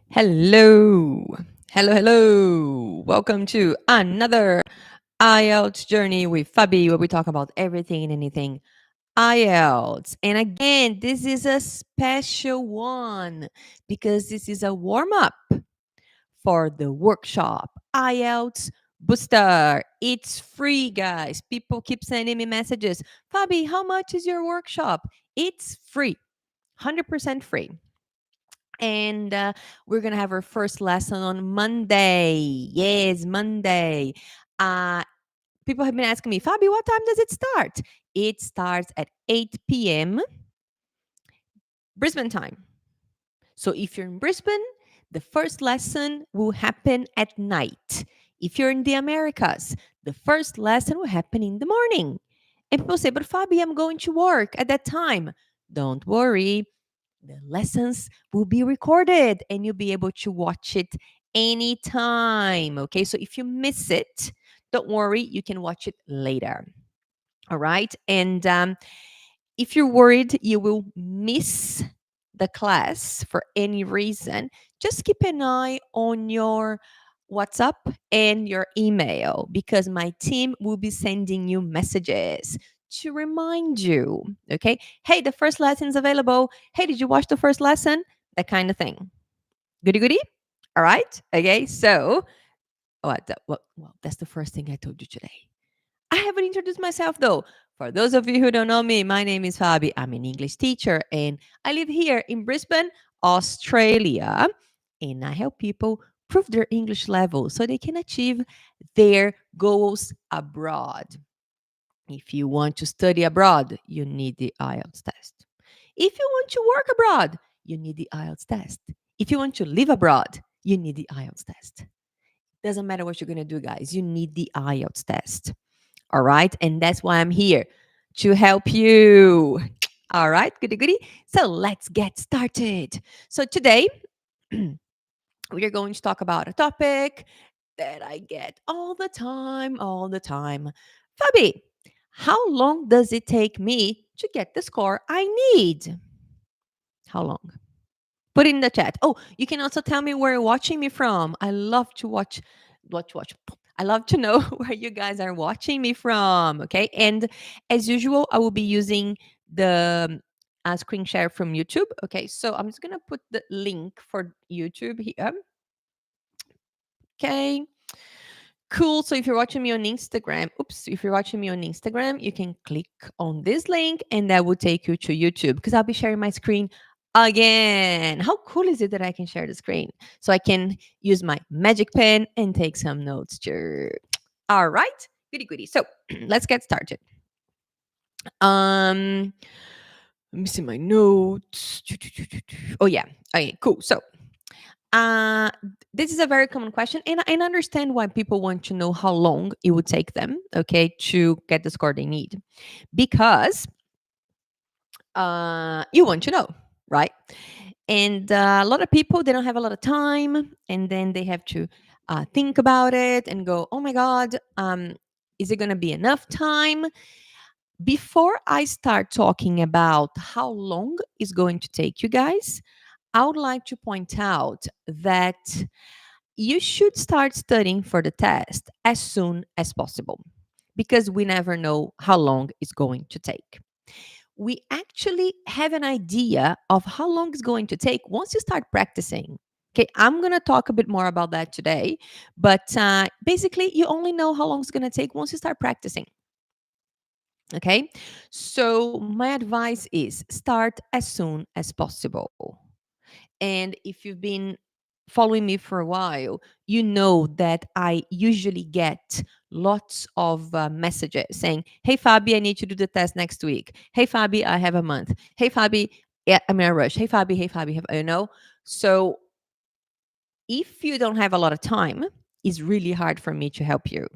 Hello. Hello. Welcome to another IELTS journey with Fabi, where we talk about everything and anything IELTS. And again, this is a special one because this is a warm up for the workshop IELTS Booster. It's free, guys. People keep sending me messages. Fabi, how much is your workshop? It's free, 100% free. And we're gonna have our first lesson on Monday. Yes, Monday. Uh, People have been asking me, Fabi, what time does it start? It starts at 8 p.m. Brisbane time. So if you're in Brisbane, the first lesson will happen at night. If you're in the Americas, the first lesson will happen in the morning. And people say, but Fabi, I'm going to work at that time. Don't worry, the lessons will be recorded and you'll be able to watch it anytime. Okay, so if you miss it, don't worry, you can watch it later. All right, and if you're worried you will miss the class for any reason, just keep an eye on your WhatsApp and your email because my team will be sending you messages to remind you. Okay. Hey, the first lesson is available. Hey, did you watch the first lesson? That kind of thing. Goody, goody. All right. Okay. So, well, that's the first thing I told you today. I haven't introduced myself though. For those of you who don't know me, my name is Fabi. I'm an English teacher and I live here in Brisbane, Australia. And I help people prove their English level so they can achieve their goals abroad. If you want to study abroad, you need the IELTS test. If you want to work abroad, you need the IELTS test. If you want to live abroad, you need the IELTS test. Doesn't matter what you're going to do, guys. You need the IELTS test. All right. And that's why I'm here to help you. All right. Goody, goody. So let's get started. So today, we are going to talk about a topic that I get all the time, all the time. Fabi, how long does it take me to get the score I need? How long? Put it in the chat. Oh, you can also tell me where you're watching me from. I love to watch. I love to know where you guys are watching me from. Okay. And as usual, I will be using the screen share from YouTube. Okay. So I'm just going to put the link for YouTube here. Okay. Cool. So if you're watching me on Instagram, if you're watching me on Instagram, you can click on this link and that will take you to YouTube because I'll be sharing my screen again. How cool is it that I can share the screen? So I can use my magic pen and take some notes too. All right. Goody goody. So let's get started. Let me see my notes. Oh yeah. Okay, cool. So uh, this is a very common question, and I understand why people want to know how long it would take them, okay, to get the score they need, because you want to know, right? And a lot of people they don't have a lot of time, and then they have to think about it and go, "Oh my God, is it going to be enough time?" Before I start talking about how long it's going to take you guys, I would like to point out that you should start studying for the test as soon as possible because we never know how long it's going to take. We actually have an idea of how long it's going to take once you start practicing. Okay, I'm going to talk a bit more about that today, but basically, you only know how long it's going to take once you start practicing. Okay, so my advice is start as soon as possible. And if you've been following me for a while, you know that I usually get lots of messages saying, "Hey, Fabi, I need to do the test next week. Hey, Fabi, I have a month. Hey, Fabi, yeah, I'm in a rush. Hey, Fabi, you know?" So if you don't have a lot of time, it's really hard for me to help you.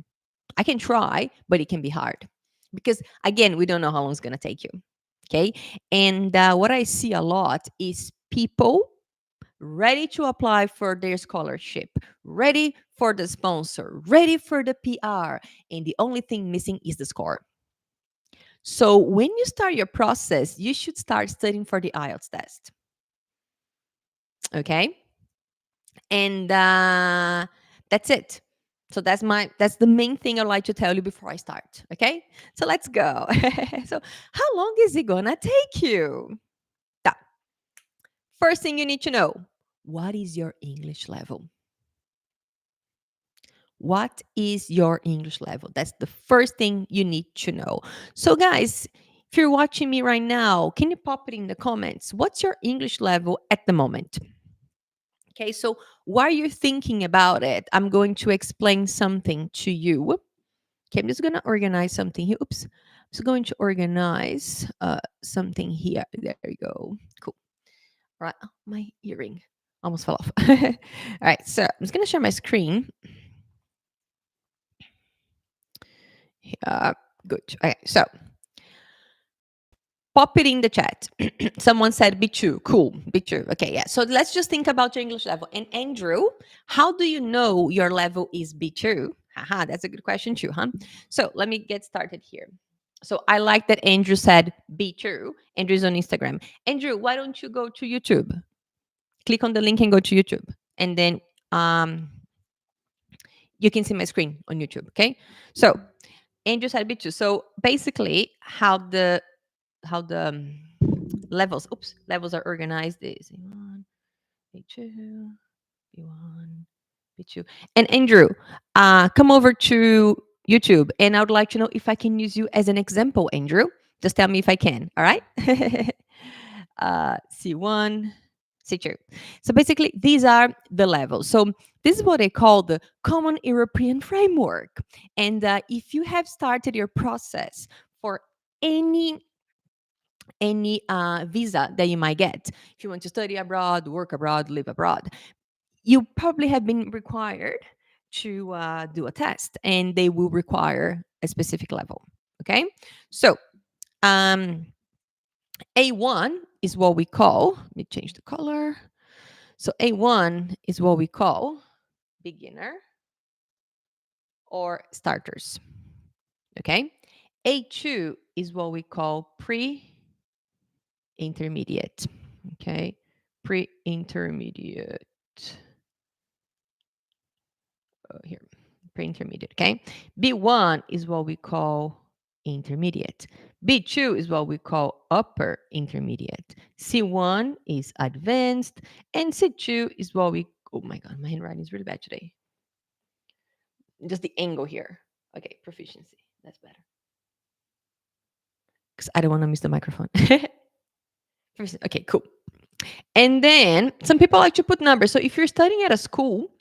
I can try, but it can be hard because, again, we don't know how long it's going to take you. Okay. And what I see a lot is people ready to apply for their scholarship, ready for the sponsor, ready for the PR, and the only thing missing is the score. So when you start your process, you should start studying for the IELTS test. Okay? And that's it. So that's the main thing I'd like to tell you before I start. Okay, so let's go. So how long is it gonna take you? Now, first thing you need to know, what is your English level? What is your English level? That's the first thing you need to know. So, guys, if you're watching me right now, can you pop it in the comments? What's your English level at the moment? Okay, so while you're thinking about it, I'm going to explain something to you. Okay, I'm just going to organize something here. Oops. I'm just going to organize something here. There you go. Cool. All right. Oh, my earring almost fell off. All right. So I'm just going to share my screen. Good. Okay. So pop it in the chat. Someone said B2. Cool. B2. Okay. Yeah. So let's just think about your English level. And Andrew, how do you know your level is B2? Haha, that's a good question too, huh? So let me get started here. So I like that Andrew said B2. Andrew's on Instagram. Andrew, why don't you go to YouTube? Click on the link and go to YouTube. And then you can see my screen on YouTube. Okay. So Andrew said B2. So basically, how the levels are organized is A1, A2, B1, B2. And Andrew, come over to YouTube, and I would like to know if I can use you as an example, Andrew. Just tell me if I can, all right? C1, C2. So basically, these are the levels. So this is what they call the Common European Framework. And if you have started your process for any visa that you might get, if you want to study abroad, work abroad, live abroad, you probably have been required to do a test, and they will require a specific level. Okay, so A1 is what we call, let me change the color. So A1 is what we call beginner or starters. Okay, A2 is what we call pre-intermediate. Okay, pre-intermediate. Here, pre-intermediate. Okay, B1 is what we call intermediate. B2 is what we call upper intermediate. C1 is advanced, and C2 is what we, oh my god, my handwriting is really bad today. Just the angle here. Okay, proficiency. That's better. Because I don't want to miss the microphone. Okay, cool. And then some people like to put numbers. So if you're studying at a school,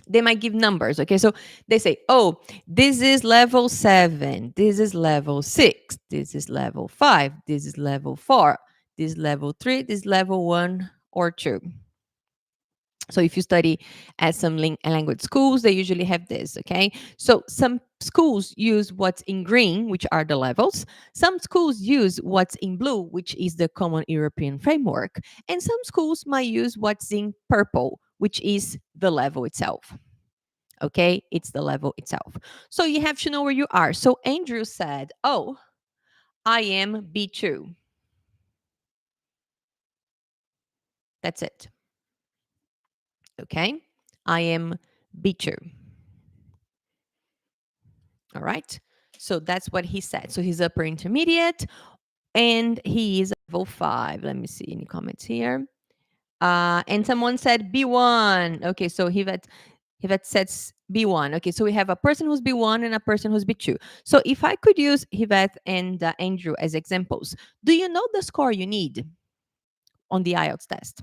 they might give numbers. Okay, so they say, oh, this is level 7, this is level 6, this is level 5, this is level 4, this is level 3, this is level 1 or 2. So if you study at some language schools, they usually have this. Okay, so some schools use what's in green, which are the levels. Some schools use what's in blue, which is the Common European Framework, and some schools might use what's in purple, which is the level itself. Okay, it's the level itself. So you have to know where you are. So Andrew said, oh, I am B2. That's it. Okay, I am B2. All right, so that's what he said. So he's upper intermediate, and he is level 5. Let me see any comments here. And someone said B1. Okay, so Hivet says B1. Okay, so we have a person who's B1 and a person who's B2. So if I could use Hivet and Andrew as examples, do you know the score you need on the IELTS test?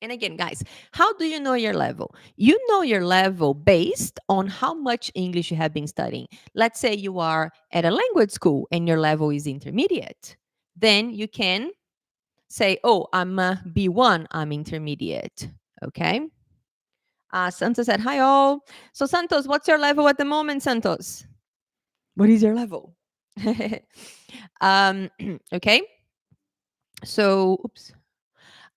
And again, guys, how do you know your level? You know your level based on how much English you have been studying. Let's say you are at a language school and your level is intermediate. Then you can say, oh, I'm B1, I'm intermediate. Okay. Santos said, hi all. So Santos, what's your level at the moment, Santos? What is your level? Okay. So, oops.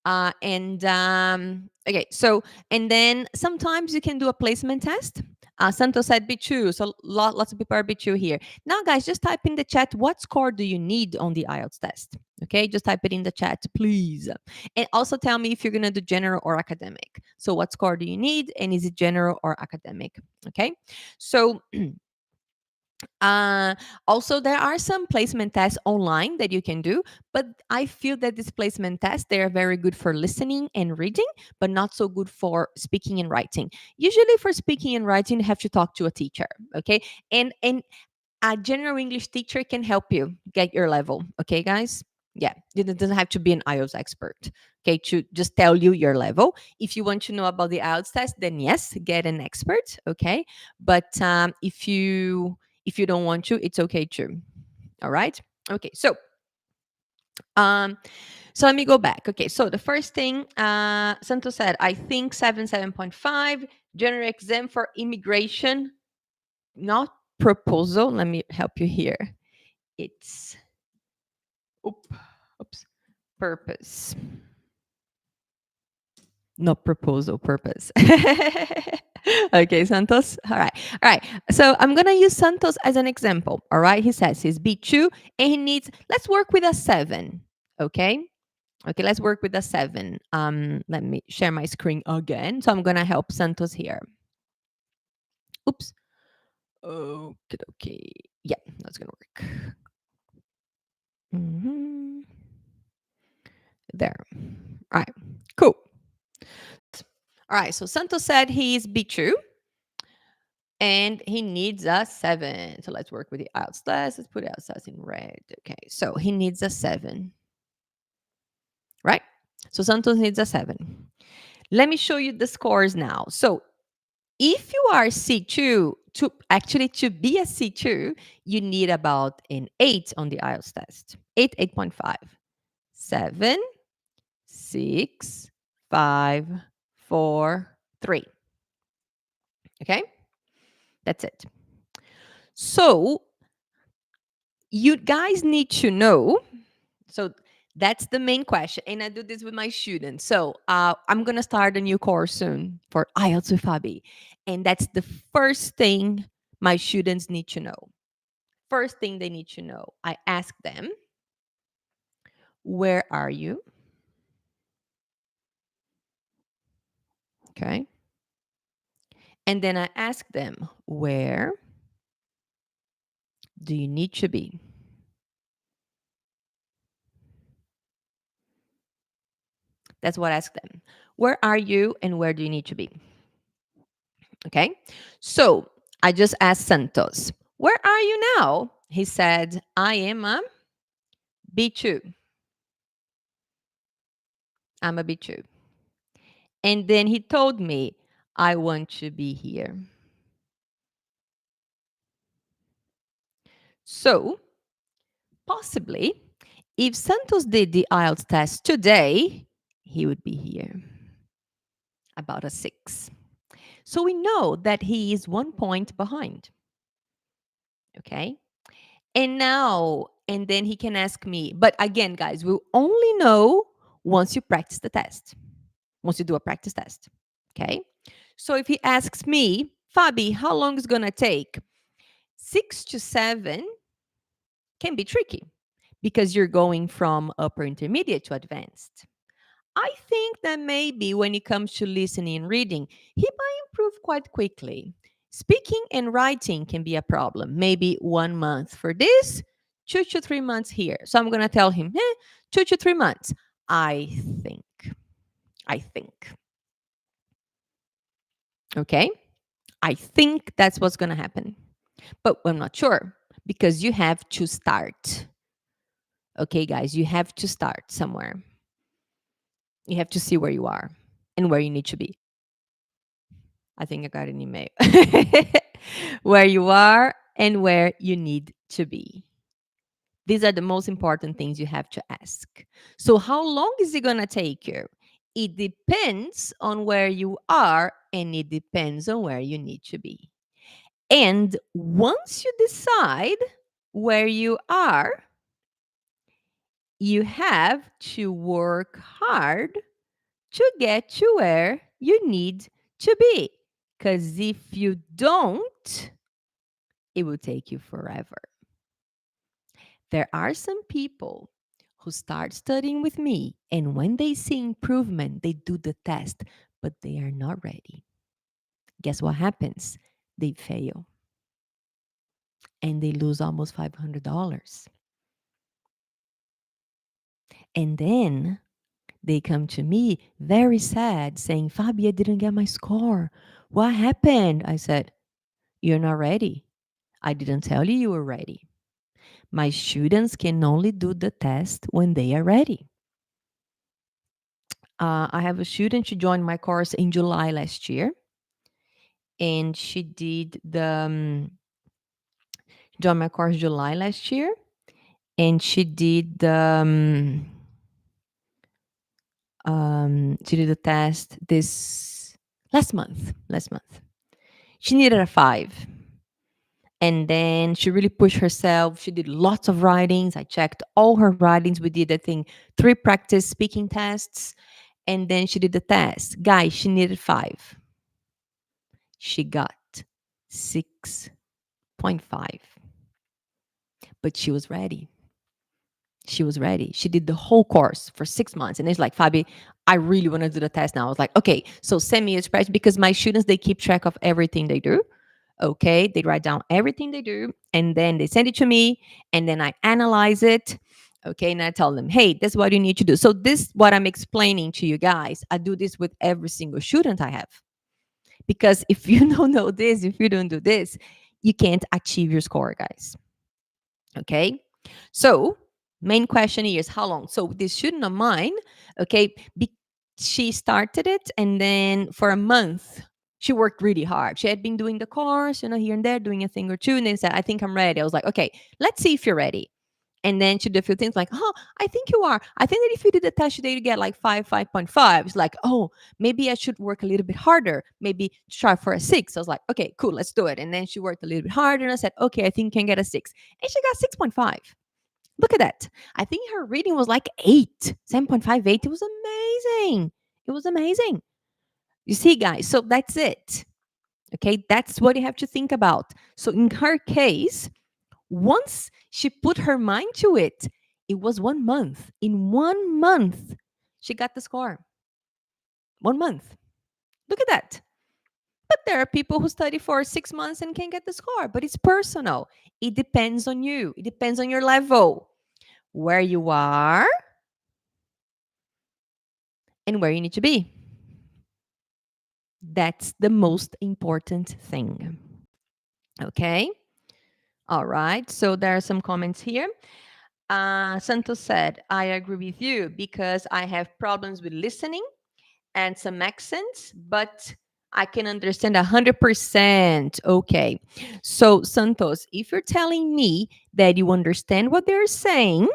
Okay, so, and then sometimes you can do a placement test. Santos said B2, so lots of people are B2 here. Now, guys, just type in the chat, what score do you need on the IELTS test? Okay, just type it in the chat, please. And also tell me if you're going to do general or academic. So, what score do you need? And is it general or academic? Okay, so uh, also, there are some placement tests online that you can do, but I feel that these placement tests, they are very good for listening and reading, but not so good for speaking and writing. Usually for speaking and writing, you have to talk to a teacher, okay? And a general English teacher can help you get your level, okay, guys? Yeah, it doesn't have to be an IELTS expert, okay, to just tell you your level. If you want to know about the IELTS test, then yes, get an expert, okay? But if you don't want to, it's okay too. All right? Okay, um so let me go back. Okay, so the first thing Santos said, I think 7.5 general exam for immigration, not proposal. Let me help you here. It's oops, purpose. Not proposal, purpose. Okay, Santos. All right. All right. So I'm going to use Santos as an example. All right. He says he's B2 and he needs, let's work with a 7. Okay. Okay, let's work with a 7. Let me share my screen again. So I'm going to help Santos here. Oops. Okay. Okay. Yeah, that's going to work. There. All right. Cool. All right. So Santos said he's B2. And he needs a 7. So let's work with the IELTS test. Let's put IELTS test in red. Okay, so he needs a 7, right? So Santos needs a 7. Let me show you the scores now. So if you are C2, to be a C2, you need about an 8 on the IELTS test. 8, 8.5. 7, 6, 5, 4, 3. Okay? That's it. So you guys need to know. So that's the main question. And I do this with my students. So I'm going to start a new course soon for IELTS with Fabi. And that's the first thing my students need to know. First thing they need to know, I ask them, where are you? Okay. And then I ask them, where do you need to be? That's what I ask them. Where are you and where do you need to be? Okay. So I just asked Santos, where are you now? He said, I am a B2. I'm a B2. And then he told me, I want to be here. So possibly, if Santos did the IELTS test today, he would be here, about a 6. So we know that he is 1 point behind. Okay. And then he can ask me, but again, guys, we'll only know once you practice the test, once you do a practice test. Okay. So if he asks me, Fabi, how long is going to take? 6 to 7 can be tricky because you're going from upper intermediate to advanced. I think that maybe when it comes to listening and reading, he might improve quite quickly. Speaking and writing can be a problem. Maybe 1 month for this, 2 to 3 months here. So I'm going to tell him, 2 to 3 months. I think. Okay? I think that's what's going to happen. But I'm not sure because you have to start. Okay, guys, you have to start somewhere. You have to see where you are and where you need to be. I think I got an email. Where you are and where you need to be. These are the most important things you have to ask. So, how long is it going to take you? It depends on where you are and it depends on where you need to be. And once you decide where you are, you have to work hard to get to where you need to be. Because if you don't, it will take you forever. There are some people who start studying with me, and when they see improvement, they do the test, but they are not ready. Guess what happens? They fail and they lose almost $500. And then they come to me very sad saying, Fabi, I didn't get my score. What happened? I said, you're not ready. I didn't tell you you were ready. My students can only do the test when they are ready. I have a student, she joined my course in July last year, and she did joined my course July last year, and she did the test this last month. She needed a 5. And then she really pushed herself. She did lots of writings. I checked all her writings. We did, I think, 3 practice speaking tests. And then she did the test. Guys, she needed 5. She got 6.5. But she was ready. She was ready. She did the whole course for 6 months. And it's like, Fabi, I really want to do the test now. I was like, okay, so send me a spreadsheet, because my students, they keep track of everything they do. Okay, they write down everything they do, and then they send it to me, and then I analyze it. Okay, and I tell them, hey, this is what you need to do. So this is what I'm explaining to you guys. I do this with every single student I have. Because if you don't know this, if you don't do this, you can't achieve your score, guys. Okay, so main question is how long? So this student of mine, okay, she started it, and then for a month she worked really hard. She had been doing the course, here and there, doing a thing or two, and then said, I think I'm ready. I was like, okay, let's see if you're ready. And then she did a few things like, oh, I think you are. I think that if you did the test today, you get like 5.5. It's like, oh, maybe I should work a little bit harder. Maybe try for a 6. I was like, okay, cool, let's do it. And then she worked a little bit harder, and I said, okay, I think you can get a 6. And she got 6.5. Look at that. I think her reading was like 8, 7.58. It was amazing. It was amazing. You see, guys, so that's it. Okay, that's what you have to think about. So in her case, once she put her mind to it, it was 1 month. In 1 month, she got the score. 1 month. Look at that. But there are people who study for 6 months and can get the score, but it's personal. It depends on you. It depends on your level, where you are, and where you need to be. That's the most important thing. Okay? All right. So there are some comments here. Santos said, I agree with you because I have problems with listening and some accents, but I can understand 100%. Okay. So, Santos, if you're telling me that you understand what they're saying,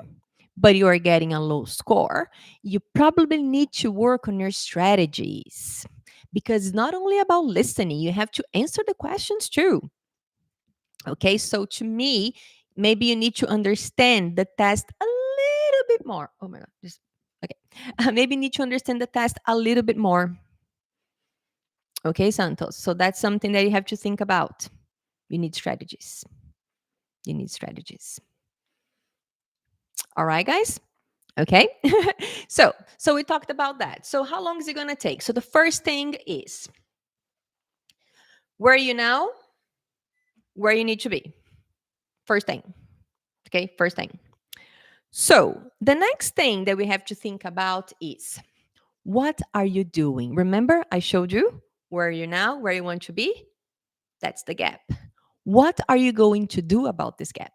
but you are getting a low score, you probably need to work on your strategies, because it's not only about listening, you have to answer the questions too. Okay, so to me, maybe you need to understand the test a little bit more. Oh my God, okay. Maybe you need to understand the test a little bit more. Okay, Santos. So that's something that you have to think about. You need strategies. You need strategies. All right, guys. Okay. so we talked about that. So how long is it going to take? So the first thing is, where are you now? Where you need to be. First thing. Okay, first thing. So the next thing that we have to think about is, what are you doing? Remember, I showed you where are you now, where you want to be. That's the gap. What are you going to do about this gap?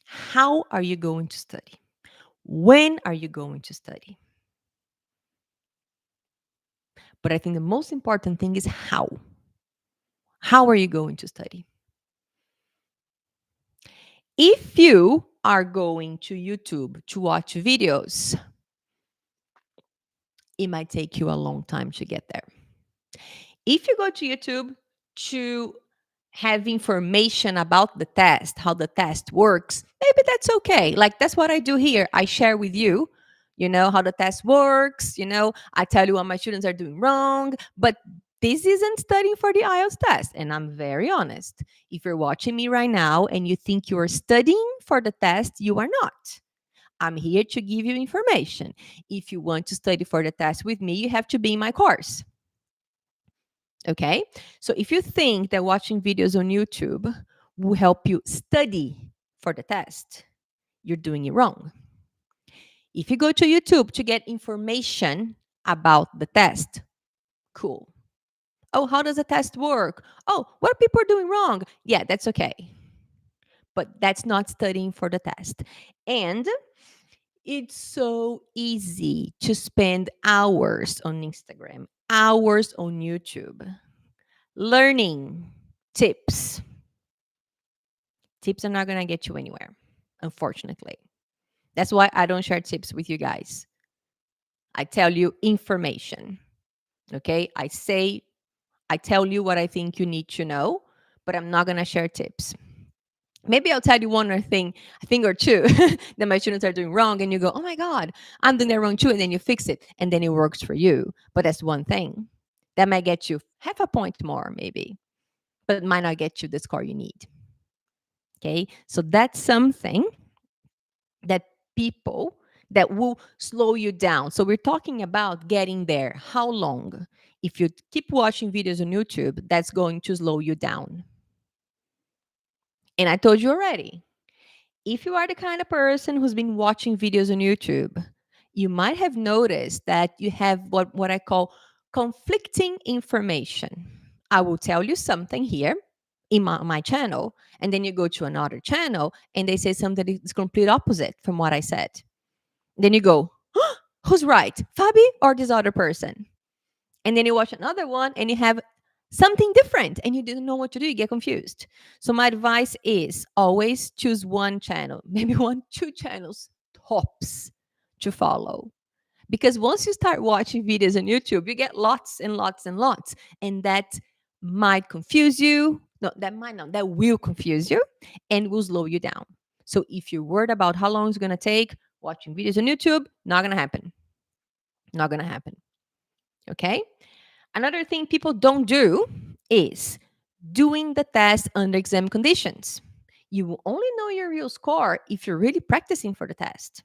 How are you going to study? When are you going to study? But I think the most important thing is how. How are you going to study? If you are going to YouTube to watch videos, it might take you a long time to get there. If you go to YouTube to have information about the test, how the test works, maybe that's okay. Like, that's what I do here. I share with you, how the test works. I tell you what my students are doing wrong, but this isn't studying for the IELTS test. And I'm very honest. If you're watching me right now and you think you're studying for the test, you are not. I'm here to give you information. If you want to study for the test with me, you have to be in my course. Okay? So if you think that watching videos on YouTube will help you study for the test, you're doing it wrong. If you go to YouTube to get information about the test, cool. Oh, how does the test work? Oh, what are people doing wrong? Yeah, that's okay. But that's not studying for the test. And it's so easy to spend hours on Instagram, hours on YouTube, learning tips. Tips are not going to get you anywhere, unfortunately. That's why I don't share tips with you guys. I tell you information. Okay? I tell you what I think you need to know, but I'm not going to share tips. Maybe I'll tell you one or thing, a thing or two that my students are doing wrong, and you go, "Oh my God, I'm doing that wrong too," and then you fix it, and then it works for you. But that's one thing that might get you half a point more, maybe, but might not get you the score you need. Okay, so that's something that people that will slow you down. So we're talking about getting there. How long? If you keep watching videos on YouTube, that's going to slow you down. And I told you already, if you are the kind of person who's been watching videos on YouTube, you might have noticed that you have what I call conflicting information. I will tell you something here in my channel, and then you go to another channel and they say something that is complete opposite from what I said. Then you go, "Huh, who's right, Fabi or this other person?" And then you watch another one and you have something different and you didn't know what to do. You get confused. So my advice is always choose one channel, maybe one, two channels tops to follow. Because once you start watching videos on YouTube, you get lots and lots and lots. And that might confuse you. No, that might not. That will confuse you and will slow you down. So if you're worried about how long it's going to take watching videos on YouTube, not going to happen. Not going to happen. Okay? Another thing people don't do is doing the test under exam conditions. You will only know your real score if you're really practicing for the test.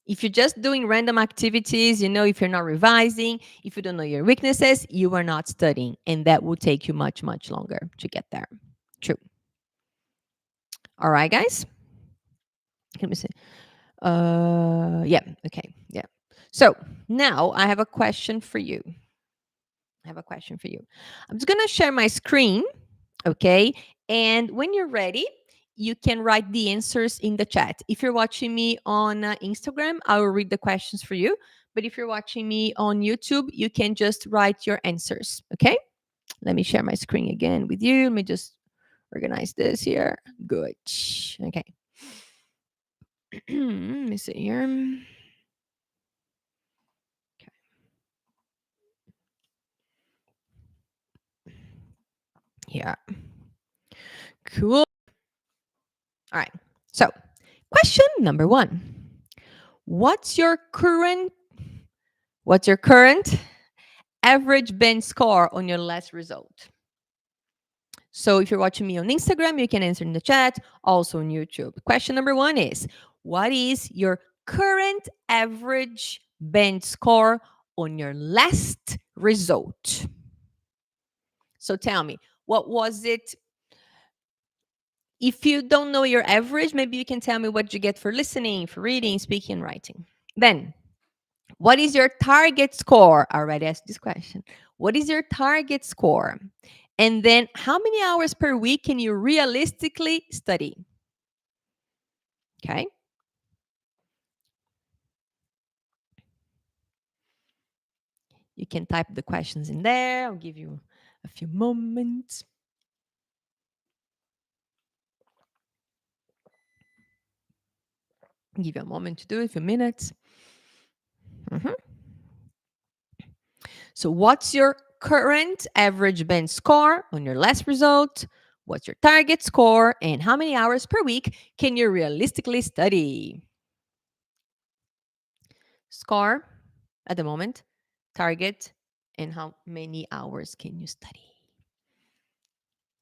If you're just doing random activities, if you're not revising, if you don't know your weaknesses, you are not studying. And that will take you much, much longer to get there. True. All right, guys? Let me see. Yeah, okay, yeah. So now I have a question for you. I'm just going to share my screen, okay? And when you're ready, you can write the answers in the chat. If you're watching me on Instagram, I will read the questions for you. But if you're watching me on YouTube, you can just write your answers, okay? Let me share my screen again with you. Let me just organize this here. Good. Okay. Let me see here. Okay. Yeah. Cool. All right. So, question number 1. What's your current average bench score on your last result? So if you're watching me on Instagram, you can answer in the chat, also on YouTube. Question number 1 is, what is your current average bench score on your last result? So tell me, what was it? If you don't know your average, maybe you can tell me what you get for listening, for reading, speaking, and writing. Then, what is your target score? I already asked this question. What is your target score? And then how many hours per week can you realistically study? Okay. You can type the questions in there. I'll give you a few moments. Give you a moment to do it, a few minutes. So what's your current average bench score on your last result? What's your target score? And how many hours per week can you realistically study? Score at the moment, target, and how many hours can you study?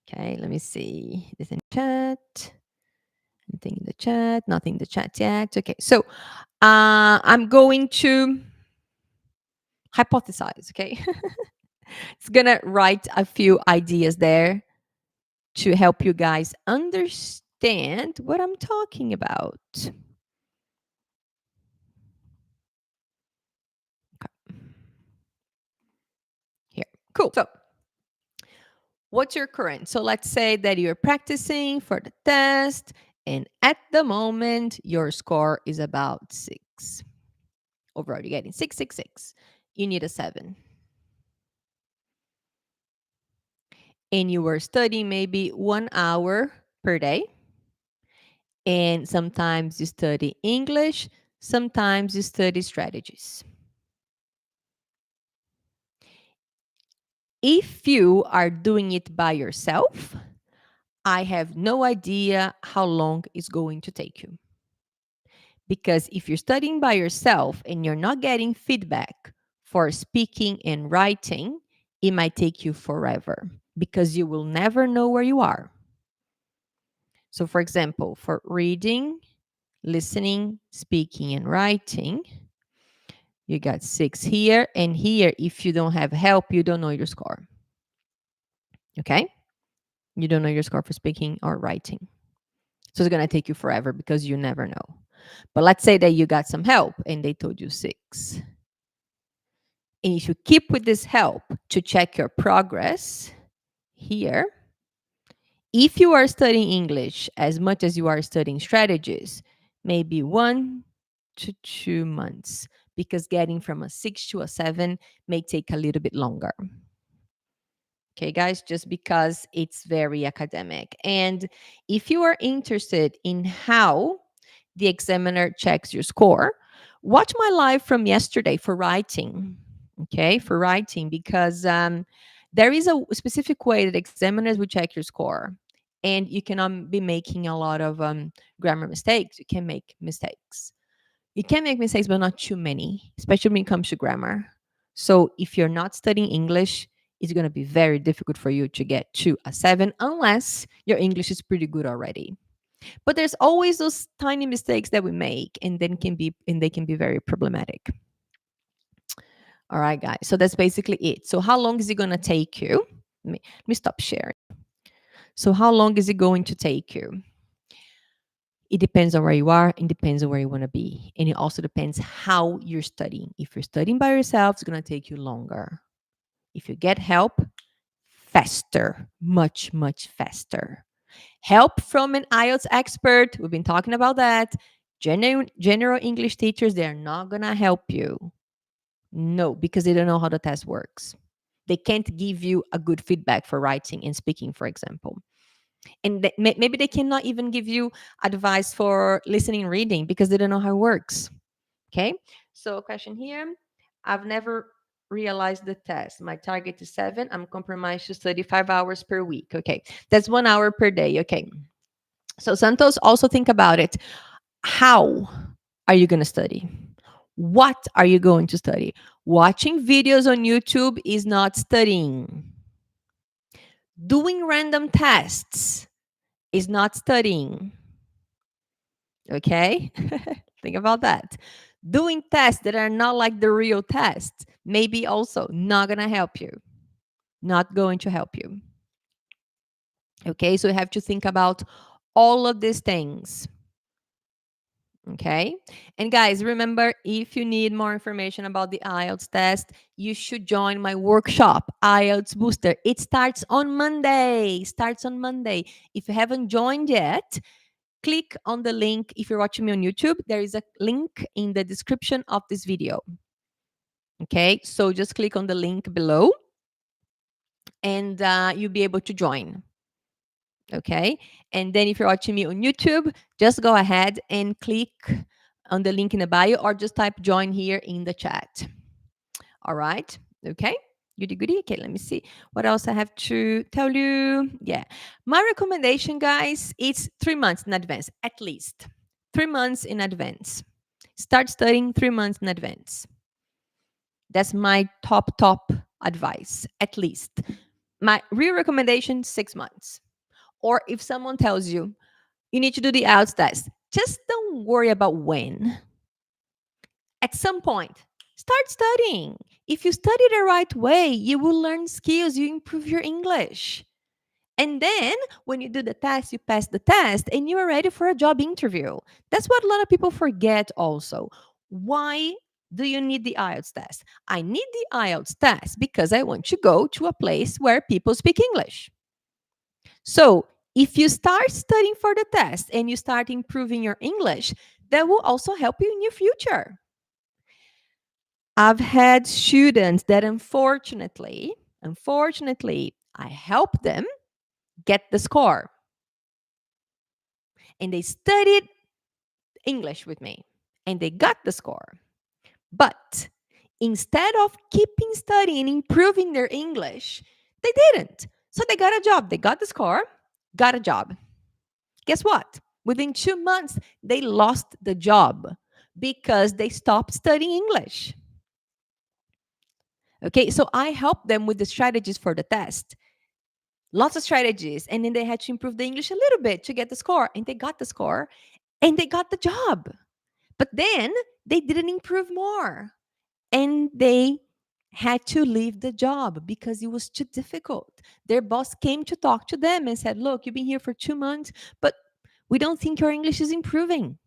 Okay, let me see this in chat. Anything in the chat? Nothing in the chat yet. Okay, so I'm going to hypothesize, okay? It's gonna write a few ideas there to help you guys understand what I'm talking about. Okay. Here, cool. So, what's your current? So, let's say that you're practicing for the test, and at the moment, your score is about 6. Overall, you're getting 666. You need a 7. And you were studying maybe 1 hour per day. And sometimes you study English, sometimes you study strategies. If you are doing it by yourself, I have no idea how long it's going to take you. Because if you're studying by yourself and you're not getting feedback for speaking and writing, it might take you forever because you will never know where you are. So, for example, for reading, listening, speaking, and writing, you got 6 here. And here, if you don't have help, you don't know your score. Okay? You don't know your score for speaking or writing. So it's going to take you forever because you never know. But let's say that you got some help and they told you 6. And if you keep with this help to check your progress here, if you are studying English as much as you are studying strategies, maybe 1 to 2 months, because getting from a 6 to a 7 may take a little bit longer. Okay, guys, just because it's very academic. And if you are interested in how the examiner checks your score, watch my live from yesterday for writing. Okay, for writing, because there is a specific way that examiners will check your score. And you cannot be making a lot of grammar mistakes. You can make mistakes. You can make mistakes, but not too many, especially when it comes to grammar. So if you're not studying English, it's going to be very difficult for you to get to a 7 unless your English is pretty good already. But there's always those tiny mistakes that we make, and they can be very problematic. All right, guys. So that's basically it. So how long is it going to take you? Let me stop sharing. So how long is it going to take you? It depends on where you are. It depends on where you want to be. And it also depends how you're studying. If you're studying by yourself, it's going to take you longer. If you get help, faster, much, much faster. Help from an IELTS expert. We've been talking about that. General English teachers, they're not going to help you. No, because they don't know how the test works. They can't give you a good feedback for writing and speaking, for example. And maybe they cannot even give you advice for listening and reading because they don't know how it works. Okay, so question here. I've never realized the test. My target is 7. I'm compromised to study 5 hours per week. Okay, that's 1 hour per day. Okay, so Santos, also think about it. How are you going to study? What are you going to study? Watching videos on YouTube is not studying. Doing random tests is not studying. Okay? Think about that. Doing tests that are not like the real tests, maybe also not going to help you. Not going to help you. Okay? So you have to think about all of these things. Okay? And guys, remember, if you need more information about the IELTS test, you should join my workshop, IELTS Booster. It starts on Monday. Starts on Monday. If you haven't joined yet, click on the link. If you're watching me on YouTube, there is a link in the description of this video. Okay, so just click on the link below and you'll be able to join. Okay, and then if you're watching me on YouTube, just go ahead and click on the link in the bio or just type join here in the chat. All right, okay. Goody goody. Okay, let me see what else I have to tell you. Yeah, my recommendation, guys, it's 3 months in advance, at least 3 months in advance. Start studying 3 months in advance. That's my top advice, at least. My real recommendation, 6 months. Or if someone tells you, you need to do the IELTS test. Just don't worry about when. At some point, start studying. If you study the right way, you will learn skills, you improve your English. And then when you do the test, you pass the test and you are ready for a job interview. That's what a lot of people forget also. Why do you need the IELTS test? I need the IELTS test because I want to go to a place where people speak English. So if you start studying for the test and you start improving your English, that will also help you in your future. I've had students that unfortunately, I helped them get the score. And they studied English with me and they got the score. But instead of keeping studying, improving their English, they didn't. So they got a job. They got the score, got a job. Guess what? Within 2 months, they lost the job because they stopped studying English. Okay, so I helped them with the strategies for the test. Lots of strategies. And then they had to improve the English a little bit to get the score. And they got the score and they got the job. But then they didn't improve more. And they had to leave the job because it was too difficult. Their boss came to talk to them and said, look, you've been here for 2 months, but we don't think your English is improving.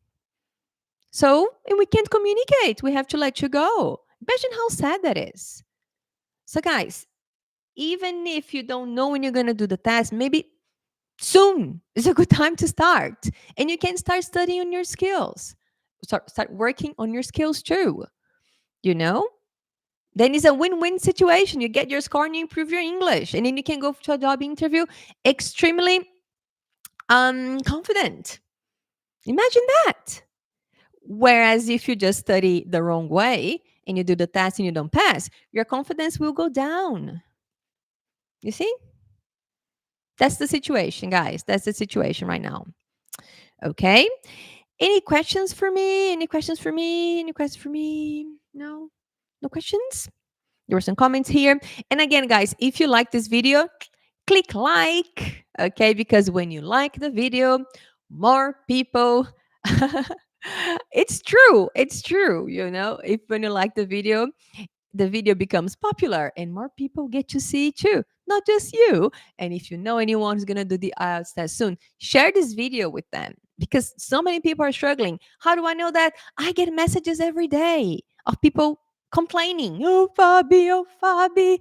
So, and we can't communicate. We have to let you go. Imagine how sad that is. So, guys, even if you don't know when you're going to do the test, maybe soon is a good time to start. And you can start studying on your skills. Start working on your skills too. You know? Then it's a win-win situation. You get your score and you improve your English. And then you can go to a job interview extremely confident. Imagine that. Whereas if you just study the wrong way and you do the test and you don't pass, your confidence will go down. You see? That's the situation, guys. That's the situation right now. Okay. Any questions for me? Any questions for me? Any questions for me? No? No questions? There were some comments here. And again, guys, if you like this video, click like, okay? Because when you like the video, more people it's true. It's true. You know, if when you like the video becomes popular and more people get to see it too, not just you. And if you know anyone who's going to do the IELTS test soon, share this video with them because so many people are struggling. How do I know that? I get messages every day of people complaining. Oh, Fabi, oh, Fabi.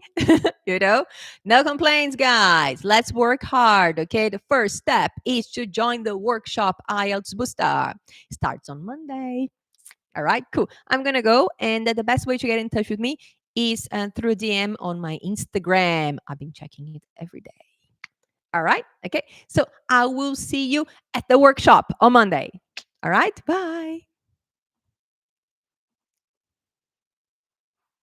You know, no complaints, guys. Let's work hard. Okay. The first step is to join the workshop IELTS Booster. Starts on Monday. All right, cool. I'm going to go. And the best way to get in touch with me is through DM on my Instagram. I've been checking it every day. All right. Okay. So I will see you at the workshop on Monday. All right. Bye.